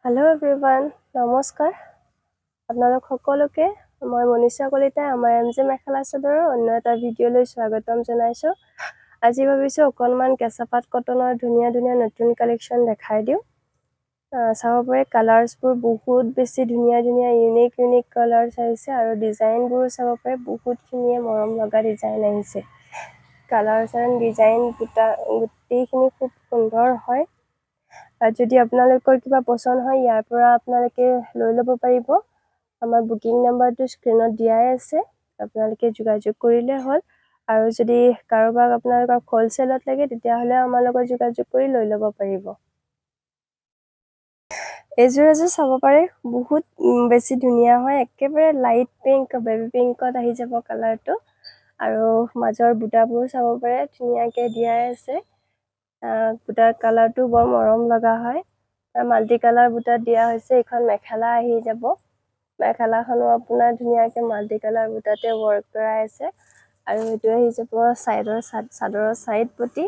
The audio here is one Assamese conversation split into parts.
হেল্ল' এভৰিৱান, নমস্কাৰ। আপোনালোক সকলোকে মই মনীষা কলিতাই আমাৰ MJ মেখেলা চাদৰৰ অন্য এটা ভিডিঅ'লৈ স্বাগতম জনাইছোঁ। আজি ভাবিছোঁ অকণমান কেঁচাপাত কটনৰ ধুনীয়া ধুনীয়া নতুন কালেকশ্যন দেখাই দিওঁ। চাব পাৰে কালাৰ্ছবোৰ বহুত বেছি ধুনীয়া ধুনীয়া ইউনিক কালাৰ্ছ আহিছে আৰু ডিজাইনবোৰ চাব পাৰে বহুতখিনিয়ে মৰম লগা ডিজাইন আহিছে। কালাৰ্ছ এণ্ড ডিজাইন গোটেইখিনি খুব সুন্দৰ হয়। যদি আপোনালোকৰ কিবা পচন্দ হয় ইয়াৰ পৰা আপোনালোকে লৈ ল'ব পাৰিব। আমাৰ বুকিং নাম্বাৰটো স্ক্ৰীনত দিয়াই আছে, আপোনালোকে যোগাযোগ কৰিলে হ'ল। আৰু যদি কাৰোবাক আপোনালোকক হ'লচেলত লাগে তেতিয়াহ'লে আমাৰ লগত যোগাযোগ কৰি লৈ ল'ব পাৰিব। এযোৰ চাব পাৰে বহুত বেছি ধুনীয়া হয়, একেবাৰে লাইট পিংক বেবী পিংকত আহি যাব কালাৰটো। আৰু মাজৰ বুটাবোৰ চাব পাৰে ধুনীয়াকৈ দিয়াই আছে। বুটাৰ কালাৰটো বৰ মৰম লগা হয়। মাল্টি কালাৰ বুটাত দিয়া হৈছে। এইখন মেখেলা আহি যাব। মেখেলাখনো আপোনাৰ ধুনীয়াকৈ মাল্টি কালাৰ বুটাতে ৱৰ্ক কৰাই আছে। আৰু এইটো আহি যাব চাদৰৰ ছাইড পটি।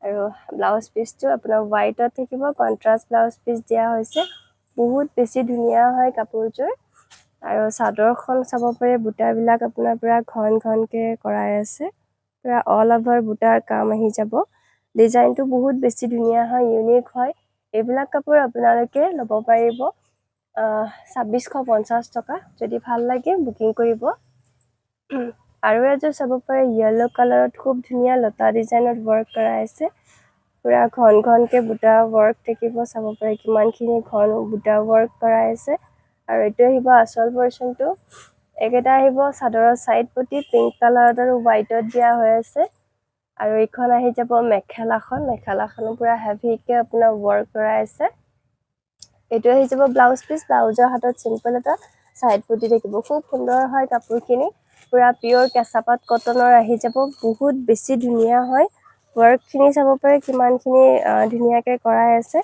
আৰু ব্লাউজ পিচটো আপোনাৰ হোৱাইটত থাকিব, কণ্ট্ৰাষ্ট ব্লাউজ পিচ দিয়া হৈছে। বহুত বেছি ধুনীয়া হয় কাপোৰযোৰ। আৰু চাদৰখন চাব পাৰে বুটাবিলাক আপোনাৰ পুৰা ঘনকৈ কৰাই আছে। পুৰা অল অভাৰ বুটাৰ কাম আহি যাব। ডিজাইনটো বহুত বেছি ধুনীয়া হয়, ইউনিক হয়। এইবিলাক কাপোৰ আপোনালোকে ল'ব পাৰিব ২৬৫০ টকা। যদি ভাল লাগে বুকিং কৰিব। আৰু এযোৰ চাব পাৰে য়েল্ল' কালাৰত খুব ধুনীয়া লতা ডিজাইনত ৱৰ্ক কৰাই আছে। পুৰা ঘনকৈ বুটা ৱৰ্ক থাকিব, চাব পাৰে কিমানখিনি ঘন বুটা ৱৰ্ক কৰাই আছে। আৰু এইটো আহিব আচল পৰ্চনটো। এইকেইটা আহিব চাদৰৰ ছাইড পটি পিংক কালাৰত আৰু হোৱাইটত দিয়া হৈ আছে। আৰু এইখন আহি যাব মেখেলাখনো পুৰা হেভিকৈ আপোনাৰ ৱৰ্ক কৰাই আছে। এইটো আহি যাব ব্লাউজ পিচ। ব্লাউজৰ হাতত চিম্পল এটা ছাইড পটি থাকিব। খুব সুন্দৰ হয় কাপোৰখিনি। পুৰা পিয়'ৰ কেঁচাপাত কটনৰ আহি যাব। বহুত বেছি ধুনীয়া হয়। ৱৰ্কখিনি চাব পাৰে কিমানখিনি ধুনীয়াকৈ কৰাই আছে।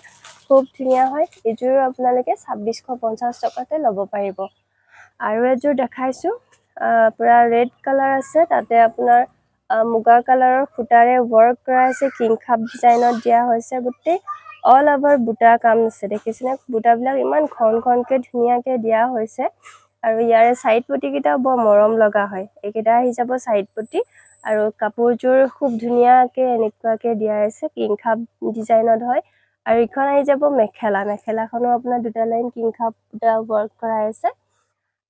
খুব ধুনীয়া হয়। এইযোৰ আপোনালোকে ২৬৫০ টকাতে ল'ব পাৰিব। আৰু এযোৰ দেখাইছোঁ, পুৰা ৰেড কালাৰ আছে, তাতে আপোনাৰ মুগা কালাৰৰ সূতাৰে ৱৰ্ক কৰাই আছে। কিংখাপ ডিজাইনত দিয়া হৈছে। গোটেই অল অভাৰ বুটাৰ কাম আছে। দেখিছেনে বুটাবিলাক ইমান ঘনকৈ ধুনীয়াকৈ দিয়া হৈছে। আৰু ইয়াৰে ছাইড পটিকেইটাও বৰ মৰম লগা হয়। এইকেইটা আহি যাব ছাইড পটি। আৰু কাপোৰযোৰ খুব ধুনীয়াকৈ এনেকুৱাকৈ দিয়া আছে, কিংখাপ ডিজাইনত হয়। আৰু ইখন আহি যাব মেখেলাখনো আপোনাৰ দুটা লাইন কিংখাপ ৱৰ্ক কৰাই আছে।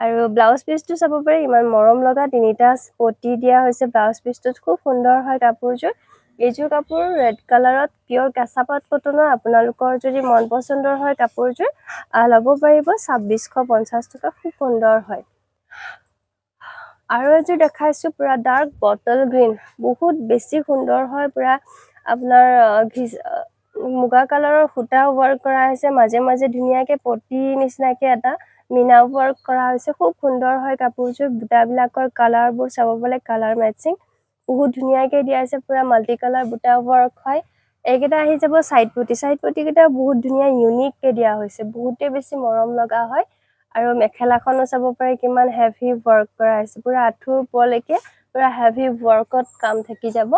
আৰু ব্লাউজ পিচটো চাব পাৰে ইমান মৰম লগা, 3টা পটি দিয়া হৈছে ব্লাউজ পিচটোত। খুব সুন্দৰ হয় কাপোৰযোৰ। এইযোৰ কাপোৰ ৰেড কালাৰত পিয়'ৰ কেঁচাপাত কটনৰ। আপোনালোকৰ যদি মন পচন্দৰ হয় কাপোৰযোৰ ল'ব পাৰিব ২৬৫০ টকা। খুব সুন্দৰ হয়। আৰু এযোৰ দেখাইছোঁ পুৰা ডাৰ্ক বটল গ্ৰীণ, বহুত বেছি সুন্দৰ হয়। পুৰা আপোনাৰ মুগা কালাৰৰ সূতা ৱৰ্ক কৰা হৈছে। মাজে মাজে ধুনীয়াকৈ পটি নিচিনাকৈ এটা মিনা ৱৰ্ক কৰা হৈছে। খুব সুন্দৰ হয় কাপোৰযোৰ। বুটাবিলাকৰ কালাৰবোৰ চাব পাৰে কালাৰ মেচিং বহুত ধুনীয়াকৈ দিয়া আছে। পুৰা মাল্টি কালাৰ বুটা ৱৰ্ক হয়। এইকেইটা আহি যাব ছাইড পটিকেইটা বহুত ধুনীয়া ইউনিককৈ দিয়া হৈছে। বহুতেই বেছি মৰম লগা হয়। আৰু মেখেলাখনো চাব পাৰে কিমান হেভি ৱৰ্ক কৰা হৈছে। পুৰা আঁঠুৰ ওপৰলৈকে পুৰা হেভি ৱৰ্কত কাম থাকি যাব।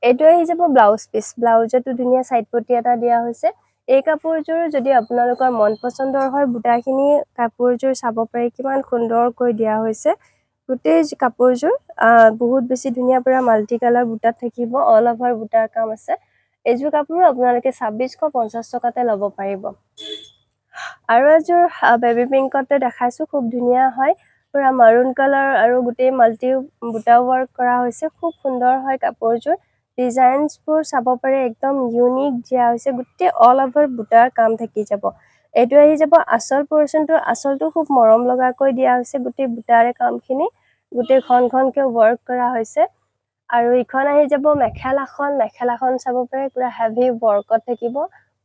এইটো আহি যাব ব্লাউজ পিচ। ব্লাউজতো ধুনীয়া ছাইড পটি এটা দিয়া হৈছে। এই কাপোৰযোৰ যদি আপোনালোকৰ মন পচন্দৰ হয়, বুটাখিনি কাপোৰযোৰ চাব পাৰে কিমান সুন্দৰকৈ দিয়া হৈছে। গোটেই কাপোৰযোৰ বহুত বেছি ধুনীয়া, পুৰা মাল্টি কালাৰ বুটাত থাকিব। অল অভাৰ বুটাৰ কাম আছে। এইযোৰ কাপোৰো আপোনালোকে ২৬৫০ টকাতে ল'ব পাৰিব। আৰু এযোৰ বেবী পিংকতে দেখাইছোঁ, খুব ধুনীয়া হয়। পুৰা মাৰুণ কালাৰ আৰু গোটেই মাল্টি বুটা ৱৰ্ক কৰা হৈছে। খুব সুন্দৰ হয় কাপোৰযোৰ। ডিজাইনছবোৰ চাব পাৰে একদম ইউনিক দিয়া হৈছে। গোটেই অল অভাৰ বুটাৰ কাম থাকি যাব। এইটো আহি যাব আচল পৰ্চনটো। আচলটো খুব মৰম লগাকৈ দিয়া হৈছে। গোটেই বুটাৰে কামখিনি গোটেই ঘনকৈ ৱৰ্ক কৰা হৈছে। আৰু ইখন আহি যাব মেখেলাখন চাব পাৰে পুৰা হেভি ৱৰ্কত থাকিব।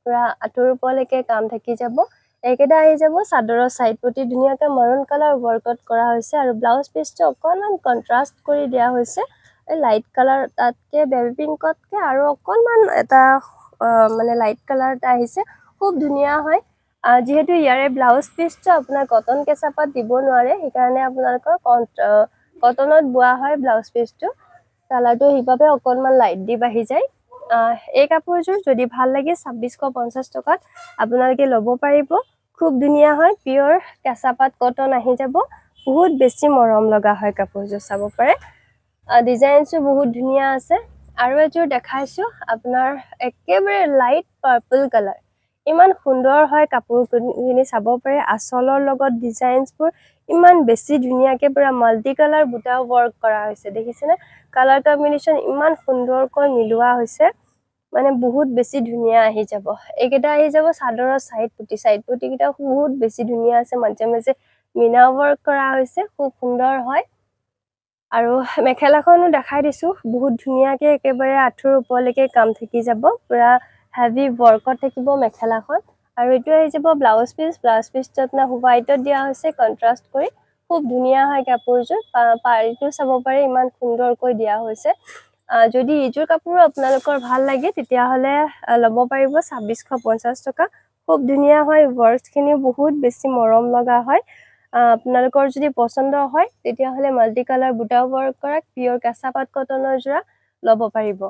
পুৰা আঁঠুৰ ওপৰলৈকে কাম থাকি যাব। এইকেইটা আহি যাব চাদৰৰ ছাইড পটি ধুনীয়াকৈ মাৰুণ কালাৰ ৱৰ্কত কৰা হৈছে। আৰু ব্লাউজ পিচটো অকণমান কণ্ট্ৰাষ্ট কৰি দিয়া হৈছে। এই লাইট কালাৰ তাতকৈ বেবী পিংকতকৈ আৰু অকণমান এটা লাইট কালাৰ এটা আহিছে। খুব ধুনীয়া হয়। যিহেতু ইয়াৰে ব্লাউজ পিচটো আপোনাৰ কটন কেঁচাপাত দিব নোৱাৰে, সেইকাৰণে আপোনালোকৰ কটনত বোৱা হয় ব্লাউজ পিচটো। কালাৰটো সেইবাবে অকণমান লাইট দি বাঢ়ি যায়। এই কাপোৰযোৰ যদি ভাল লাগে ২৬৫০ টকাত আপোনালোকে ল'ব পাৰিব। খুব ধুনীয়া হয় পিয়ৰ কেঁচা পাট কটন আহি যাব বহুত বেছি মৰম লগা হয় কাপোৰযোৰ চাব পাৰে ডিজাইনছো বহুত ধুনীয়া আছে আৰু এযোৰ দেখাইছো আপোনাৰ একেবাৰে লাইট পাৰ্পল কালাৰ ইমান সুন্দৰ হয় কাপোৰখিনি চাব পাৰে আঁচলৰ লগত ডিজাইনছবোৰ ইমান বেছি ধুনীয়াকৈ পুৰা মাল্টি কালাৰ বুটা ৱৰ্ক কৰা হৈছে দেখিছেনে কালাৰ কম্বিনেশ্যন ইমান সুন্দৰকৈ মিলোৱা হৈছে মানে বহুত বেছি ধুনীয়া আহি যাব এইকেইটা আহি যাব চাদৰৰ চাইড পুটি কেইটা বহুত বেছি ধুনীয়া আছে মাজে মাজে মিনা ৱৰ্ক কৰা হৈছে খুব সুন্দৰ হয় আৰু মেখেলাখনো দেখাই দিছো বহুত ধুনীয়াকৈ একেবাৰে আঁঠুৰ ওপৰলৈকে কাম থাকি যাব পুৰা হেভি ৱৰ্কত থাকিব মেখেলাখন আৰু এইটো আহি যাব ব্লাউজ পিচটো আপোনাৰ হোৱাইটত দিয়া হৈছে কণ্ট্ৰাষ্ট কৰি খুব ধুনীয়া হয় কাপোৰযোৰ পাৰিটো চাব পাৰে ইমান সুন্দৰকৈ দিয়া হৈছে যদি এইযোৰ কাপোৰ আপোনালোকৰ ভাল লাগে তেতিয়াহ'লে ল'ব পাৰিব 2650 টকা খুব ধুনীয়া হয় ৱৰ্কখিনিও বহুত বেছি মৰম লগা হয় আপোনালোকৰ যদি পছন্দ হয় তেতিয়াহ'লে মাল্টি কালাৰ বুটা ৱৰ্ক কৰা পিয়ৰ কেঁচা পাট কটনৰ যোৰা ল'ব পাৰিব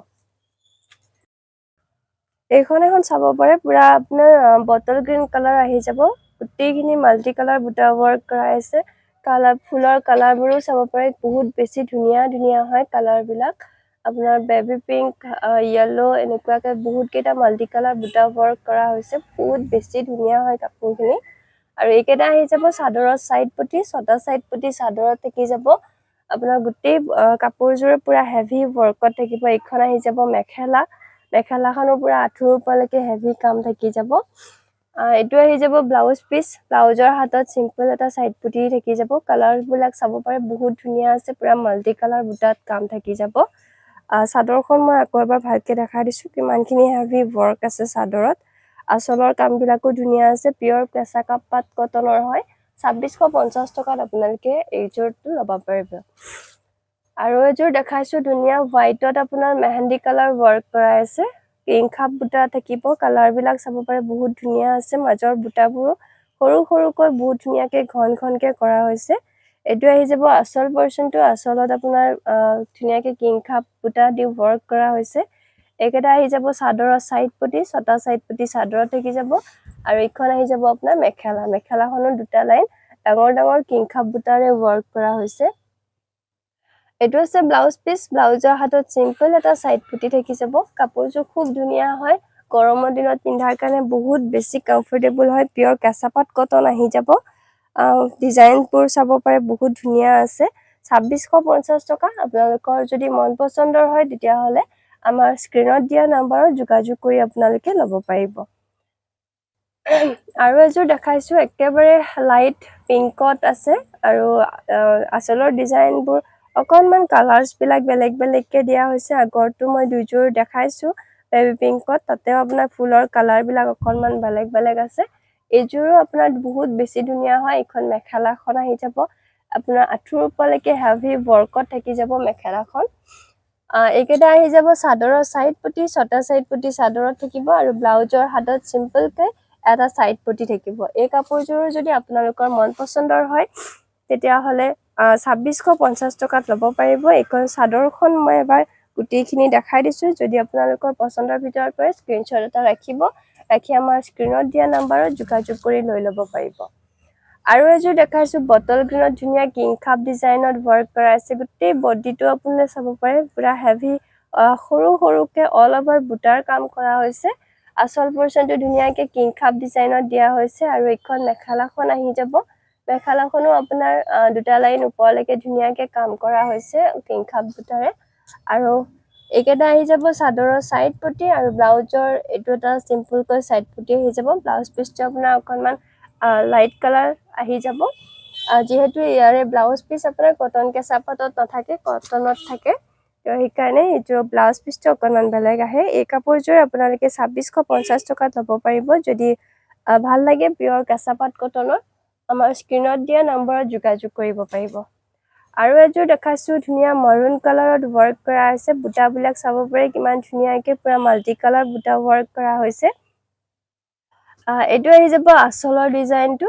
এইখন এখন চাব পাৰে পুৰা আপোনাৰ বটল গ্ৰীণ কালাৰ আহি যাব গোটেইখিনি মাল্টি কালাৰ বুটা ৱৰ্ক কৰা আছে কালাৰ ফুলৰ কালাৰবোৰো চাব পাৰে বহুত বেছি ধুনীয়া ধুনীয়া হয় কালাৰবিলাক আপোনাৰ বেবি পিংক য়েলো এনেকুৱাকৈ বহুত কেইটা মাল্টি কালাৰ বুটা ৱৰ্ক কৰা হৈছে বহুত বেছি ধুনীয়া হয় কাপোৰখিনি আৰু এইকেইটা আহি যাব চাদৰৰ চাইড পটি ছটা চাইড পটি চাদৰত থাকি যাব আপোনাৰ গোটেই কাপোৰযোৰ পুৰা হেভি ৱৰ্কত থাকিব এইখন আহি যাব মেখেলাখনো পুৰা আঁঠুৰ ওপৰলৈকে হেভি কাম থাকি যাব এইটো আহি যাব ব্লাউজ পিচ ব্লাউজৰ হাতত চিম্পল এটা চাইড পুটি থাকি যাব কালাৰবিলাক চাব পাৰে বহুত ধুনীয়া আছে পুৰা মাল্টি কালাৰ বুটাত কাম থাকি যাব চাদৰখন মই আকৌ এবাৰ ভালকৈ দেখাই দিছোঁ কিমানখিনি হেভি ৱৰ্ক আছে চাদৰত আঁচলৰ কামবিলাকো ধুনীয়া আছে পিয়ৰ কেঁচা পাট কটনৰ হয় 2650 টকাত আপোনালোকে এইযোৰটো ল'ব পাৰিব আৰু এযোৰ দেখাইছোঁ ধুনীয়া হোৱাইটত আপোনাৰ মেহেন্দি কালাৰ ৱৰ্ক কৰা আছে কিংখাপ বুটা থাকিব কালাৰবিলাক চাব পাৰে বহুত ধুনীয়া আছে মাজৰ বুটাবোৰো সৰু সৰুকৈ বহুত ধুনীয়াকৈ ঘনকৈ কৰা হৈছে এইটো আহি যাব আঁচল পৰ্চনটো আঁচলত আপোনাৰ ধুনীয়াকৈ কিংখাপ বুটা দি ৱৰ্ক কৰা হৈছে এইকেইটা আহি যাব চাদৰৰ চাইড পটি ছটা চাইড পটি চাদৰত থাকি যাব আৰু এইখন আহি যাব আপোনাৰ মেখেলাখনৰ দুটা লাইন ডাঙৰ ডাঙৰ কিংখাপ বুটাৰে ৱৰ্ক কৰা হৈছে এইটো আছে ব্লাউজ পিচ ব্লাউজৰ হাতত চিম্পল এটা চাইড পুটি থাকি যাব কাপোৰযোৰ খুব ধুনীয়া হয় গৰমৰ দিনত পিন্ধাৰ কাৰণে বহুত বেছি কমফৰ্টেবল হয় পিয়ৰ কেঁচা পাট কটন আহি যাব ডিজাইনবোৰ চাব পাৰে বহুত ধুনীয়া আছে 2650 টকা আপোনালোকৰ যদি মন পচন্দৰ হয় তেতিয়াহ'লে আমাৰ স্ক্ৰীনত দিয়া নম্বৰত যোগাযোগ কৰি আপোনালোকে ল'ব পাৰিব আৰু এযোৰ দেখাইছোঁ একেবাৰে লাইট পিংকত আছে আৰু আঁচলৰ ডিজাইনবোৰ অকণমান কালাৰ্ছবিলাক বেলেগকৈ দিয়া হৈছে আগৰটো মই দুযোৰ দেখাইছোঁ বেবি পিংকত তাতেও আপোনাৰ ফুলৰ কালাৰবিলাক অকণমান বেলেগ আছে এইযোৰো আপোনাৰ বহুত বেছি ধুনীয়া হয় এইখন মেখেলাখন আহি যাব আপোনাৰ আঁঠুৰ ওপৰলৈকে হেভি ৱৰ্কত থাকি যাব মেখেলাখন এইকেইটা আহি যাব চাদৰৰ চাইড পটি ছটা চাইড পটি চাদৰত থাকিব আৰু ব্লাউজৰ হাতত চিম্পলকৈ এটা চাইড পটি থাকিব এই কাপোৰযোৰো যদি আপোনালোকৰ মন পচন্দৰ হয় তেতিয়াহ'লে 2650 টকাত ল'ব পাৰিব এইখন চাদৰখন মই এবাৰ গোটেইখিনি দেখাই দিছোঁ যদি আপোনালোকৰ পচন্দৰ ভিতৰত পৰে স্ক্ৰীনশ্বট এটা ৰাখি আমাৰ স্ক্ৰীনত দিয়া নম্বৰত যোগাযোগ কৰি লৈ ল'ব পাৰিব আৰু এযোৰ দেখাইছোঁ বটল গ্ৰীণত ধুনীয়া কিংখাপ ডিজাইনত ৱৰ্ক কৰা আছে গোটেই বডিটো আপোনালোকে চাব পাৰে পুৰা হেভি সৰুকৈ অল অভাৰ বুটাৰ কাম কৰা হৈছে আঁচল পৰ্চনটো ধুনীয়াকৈ কিংখাপ ডিজাইনত দিয়া হৈছে আৰু এইখন মেখেলাখন আহি যাব মেখেলাখনো আপোনাৰ দুটা লাইন ওপৰলৈকে ধুনীয়াকৈ কাম কৰা হৈছে কিংখাপ বুটাৰে আৰু এইকেইটা আহি যাব চাদৰৰ চাইড পটি আৰু ব্লাউজৰ এইটো এটা চিম্পলকৈ চাইড পটি আহি যাব ব্লাউজ পিচটো আপোনাৰ অকণমান লাইট কালাৰ আহি যাব যিহেতু ইয়াৰে ব্লাউজ পিচ আপোনাৰ কটন কেঁচা পাটত নাথাকে কটনত থাকে তো সেইকাৰণে এইযোৰ ব্লাউজ পিচটো অকণমান বেলেগ আহে এই কাপোৰযোৰ আপোনালোকে 2650 টকাত ল'ব পাৰিব যদি ভাল লাগে পিয়ৰ কেঁচা পাট কটনৰ আমাৰ স্ক্ৰীনত দিয়া নম্বৰত যোগাযোগ কৰিব পাৰিব আৰু এযোৰ দেখাইছোঁ ধুনীয়া মৰুণ কালাৰত ৱৰ্ক কৰা আছে বুটাবিলাক চাব পাৰে কিমান ধুনীয়াকৈ পুৰা মাল্টি কালাৰ বুটা ৱৰ্ক কৰা হৈছে এইটো আহি যাব আঁচলৰ ডিজাইনটো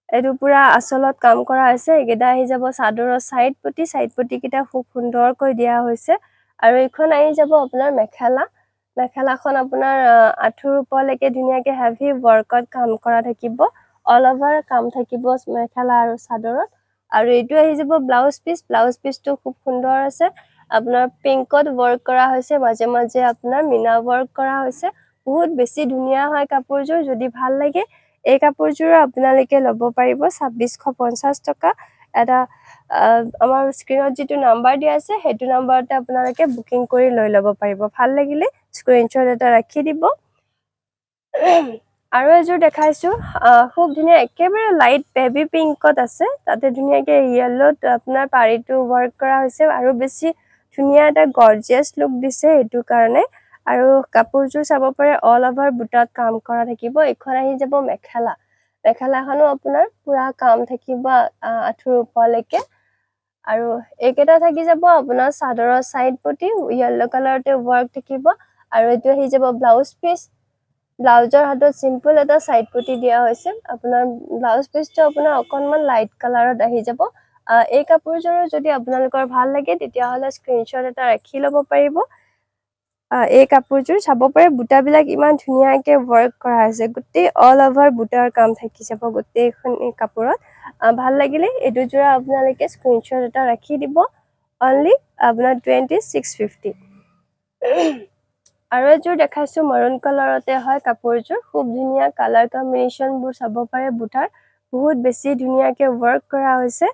এইটো পুৰা আঁচলত কাম কৰা হৈছে এইকেইটা আহি যাব চাদৰৰ চাইড পটিকেইটা খুব সুন্দৰকৈ দিয়া হৈছে আৰু এইখন আহি যাব আপোনাৰ মেখেলাখন আপোনাৰ আঁঠুৰ ওপৰলৈকে ধুনীয়াকৈ হেভি ৱৰ্কত কাম কৰা থাকিব। অল অভাৰ কাম থাকিব মেখেলা আৰু চাদৰত। আৰু এইটো আহি যাব ব্লাউজ পিচ। ব্লাউজ পিচটো খুব সুন্দৰ আছে। আপোনাৰ পিংকত ৱৰ্ক কৰা হৈছে, মাজে মাজে আপোনাৰ মিনা ৱৰ্ক কৰা হৈছে। বহুত বেছি ধুনীয়া হয় কাপোৰযোৰ। যদি ভাল লাগে এই কাপোৰযোৰ আপোনালোকে ল'ব পাৰিব 2650 টকা। এটা আমাৰ স্ক্ৰীনত যিটো নাম্বাৰ দিয়া আছে সেইটো নাম্বাৰতে আপোনালোকে বুকিং কৰি লৈ ল'ব পাৰিব। ভাল লাগিলে স্ক্ৰীনশ্বট এটা ৰাখি দিব। আৰু এযোৰ দেখাইছোঁ, খুব ধুনীয়া একেবাৰে লাইট বেবী পিংকত আছে। তাতে ধুনীয়াকৈ য়েল্লোত আপোনাৰ পাৰীটো ৱৰ্ক কৰা হৈছে আৰু বেছি ধুনীয়া এটা গৰ্জিয়াছ লুক দিছে সেইটো কাৰণে। আৰু কাপোৰযোৰ চাব পাৰে অল অভাৰ বুটাত কাম কৰা থাকিব। এইখন আহি যাব মেখেলা। মেখেলাখনো আপোনাৰ পুৰা কাম থাকিব আঁঠুৰ ওপৰলৈকে। আৰু এইকেইটা থাকি যাব আপোনাৰ চাদৰৰ চাইড পটি, য়েল্লো কালাৰতে ৱৰ্ক থাকিব। আৰু এইটো আহি যাব ব্লাউজ পিচ। ব্লাউজৰ হাতত চিম্পল এটা চাইড পটি দিয়া হৈছে। আপোনাৰ ব্লাউজ পিচটো আপোনাৰ অকণমান লাইট কালাৰত আহি যাব। এই কাপোৰযোৰো যদি আপোনালোকৰ ভাল লাগে তেতিয়াহ'লে স্ক্ৰীনশ্বট এটা ৰাখি ল'ব পাৰিব। এই কাপোৰযোৰ চাব পাৰে বুটাবিলাক ইমান ধুনীয়াকৈ ৱৰ্ক কৰা হৈছে। গোটেই অল অভাৰ বুটাৰ কাম থাকি যাব গোটেইখন এই কাপোৰত। ভাল লাগিলে এই দুযোৰা আপোনালোকে স্ক্ৰীনশ্বট এটা ৰাখি দিব। অনলি আপোনাৰ 2650। আৰু এযোৰ দেখাইছোঁ মাৰুন কালাৰতে হয় কাপোৰযোৰ। খুব ধুনীয়া কালাৰ কম্বিনেশ্যনবোৰ চাব পাৰে বুটাৰ। বহুত বেছি ধুনীয়াকৈ ৱৰ্ক কৰা হৈছে।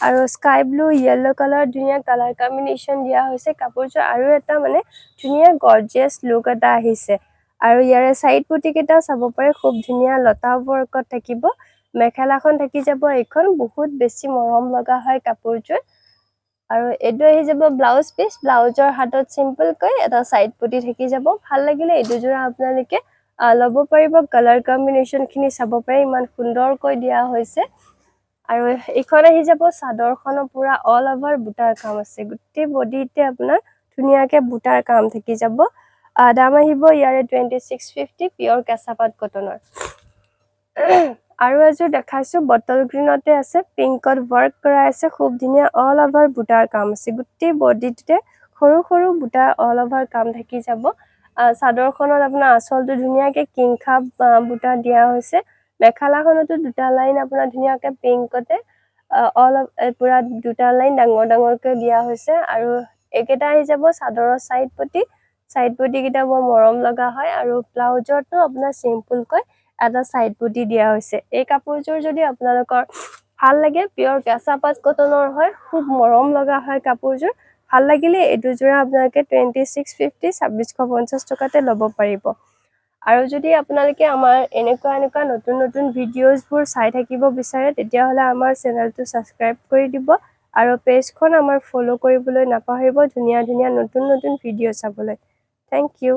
আৰু স্কাই ব্লু য়েল্লো কালাৰ ধুনীয়া কালাৰ কম্বিনেশ্যন দিয়া হৈছে কাপোৰযোৰ। আৰু এটা মানে ধুনীয়া গৰ্জিয়াছ লুক এটা আহিছে। আৰু ইয়াৰে চাইড পটিকেইটা চাব পাৰে খুব ধুনীয়া লতা ৱৰ্কত থাকিব। মেখেলাখন থাকি যাব এইখন। বহুত বেছি মৰম লগা হয় কাপোৰযোৰ। আৰু এইটো আহি যাব ব্লাউজ পিচ। ব্লাউজৰ হাতত চিম্পলকৈ এটা চাইড পটি থাকি যাব। ভাল লাগিলে এই দুযোৰা আপোনালোকে ল'ব পাৰিব। কালাৰ কম্বিনেশ্যনখিনি চাব পাৰে ইমান সুন্দৰকৈ দিয়া হৈছে। আৰু এইখন আহি যাব চাদৰখনৰ পুৰা অল অভাৰ বুটাৰ কাম আছে। গোটেই বডিতে আপোনাৰ ধুনীয়াকৈ বুটাৰ কাম থাকি যাব। দাম আহিব ইয়াৰে 2650 পিয়ৰ কেঁচাপাত কটনৰ। আৰু এযোৰ দেখাইছোঁ বটল গ্ৰীণতে আছে, পিংকত ৱৰ্ক কৰা আছে। খুব ধুনীয়া অল অভাৰ বুটাৰ কাম আছে। গোটেই বডিটোতে সৰু সৰু বুটাৰ অল অভাৰ কাম থাকি যাব। চাদৰখনত আপোনাৰ আঁচলটো ধুনীয়াকৈ কিংখাব বুটা দিয়া হৈছে। মেখেলাখনতো দুটা লাইন আপোনাৰ ধুনীয়াকৈ পিংকতে পুৰা দুটা লাইন ডাঙৰ ডাঙৰকৈ দিয়া হৈছে। আৰু এইকেইটা আহি যাব চাদৰৰ চাইড পটি। চাইড পটিকেইটা বৰ মৰম লগা হয়। আৰু ব্লাউজতো আপোনাৰ চিম্পলকৈ এটা চাইড পটি দিয়া হৈছে। এই কাপোৰযোৰ যদি আপোনালোকৰ ভাল লাগে পিয়ৰ কেঁচাপাত কটনৰ হয়। খুব মৰম লগা হয় কাপোৰযোৰ। ভাল লাগিলে এই দুযোৰা আপোনালোকে 2650 2650 টকাতে ল'ব পাৰিব। আৰু যদি আপোনালোকে আমাৰ এনেকুৱা নতুন নতুন ভিডিঅ'জবোৰ চাই থাকিব বিচাৰে তেতিয়াহ'লে আমাৰ চেনেলটো ছাবস্ক্ৰাইব কৰি দিব। আৰু পেজখন আমাৰ ফ'ল' কৰিবলৈ নাপাহৰিব ধুনীয়া ধুনীয়া নতুন নতুন ভিডিঅ' চাবলৈ। Thank U.